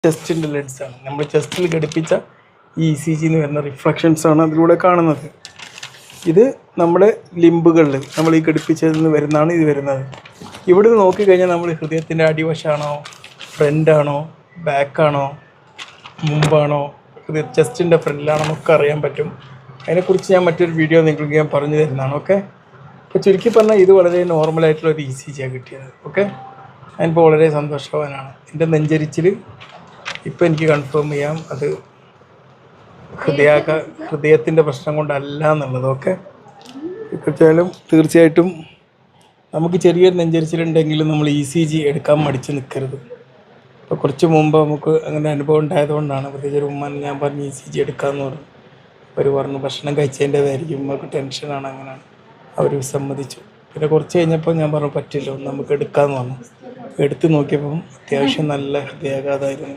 ചെസ്റ്റിൻ്റെ ലെൻസാണ്. നമ്മൾ ചെസ്റ്റിൽ ഘടിപ്പിച്ച ഈ ECG എന്ന് വരുന്ന റിഫ്ലക്ഷൻസാണ് അതിലൂടെ കാണുന്നത്. ഇത് നമ്മുടെ ലിംബുകളിൽ നമ്മൾ ഈ ഘടിപ്പിച്ചതിൽ നിന്ന് വരുന്നതാണ് ഇത് വരുന്നത്. ഇവിടെ നിന്ന് നോക്കിക്കഴിഞ്ഞാൽ നമ്മൾ ഹൃദയത്തിൻ്റെ അടിവശമാണോ, ഫ്രണ്ടാണോ, ബാക്കാണോ, മുമ്പാണോ, ചെസ്റ്റിൻ്റെ ഫ്രണ്ടിലാണോ എന്നൊക്കെ അറിയാൻ പറ്റും. അതിനെക്കുറിച്ച് ഞാൻ മറ്റൊരു വീഡിയോ നിങ്ങൾക്ക് ഞാൻ പറഞ്ഞു തരുന്നതാണ്. ഓക്കെ, അപ്പോൾ ചുരുക്കി പറഞ്ഞാൽ ഇത് വളരെ നോർമലായിട്ടുള്ളൊരു ECG കിട്ടിയത്. ഓക്കെ, ഞാനിപ്പോൾ വളരെ സന്തോഷവാനാണ്. എൻ്റെ നെഞ്ചരിച്ചിൽ ഇപ്പോൾ എനിക്ക് കൺഫേം ചെയ്യാം അത് ഹൃദയത്തിൻ്റെ പ്രശ്നം കൊണ്ടല്ല എന്നുള്ളത്. ഓക്കെ, തീർച്ചയായിട്ടും നമുക്ക് ചെറിയൊരു നെഞ്ചരിച്ചിലുണ്ടെങ്കിലും നമ്മൾ ECG എടുക്കാൻ മടിച്ച് നിൽക്കരുത്. അപ്പോൾ കുറച്ച് മുമ്പ് നമുക്ക് അങ്ങനെ അനുഭവം ഉണ്ടായതുകൊണ്ടാണ് പ്രത്യേകിച്ച് ഒരു ഉമ്മ ഞാൻ പറഞ്ഞ് ECG എടുക്കാമെന്ന് പറഞ്ഞു. അവർ പറഞ്ഞു ഭക്ഷണം കഴിച്ചതിൻ്റെതായിരിക്കും, നമുക്ക് ടെൻഷനാണ്, അങ്ങനെയാണ്. അവർ സമ്മതിച്ചു. പിന്നെ കുറച്ച് കഴിഞ്ഞപ്പോൾ ഞാൻ പറഞ്ഞു പറ്റില്ല, നമുക്ക് എടുക്കാമെന്ന് പറഞ്ഞു. എടുത്ത് നോക്കിയപ്പം അത്യാവശ്യം നല്ല ഹൃദയാഘാതമായിരുന്നു.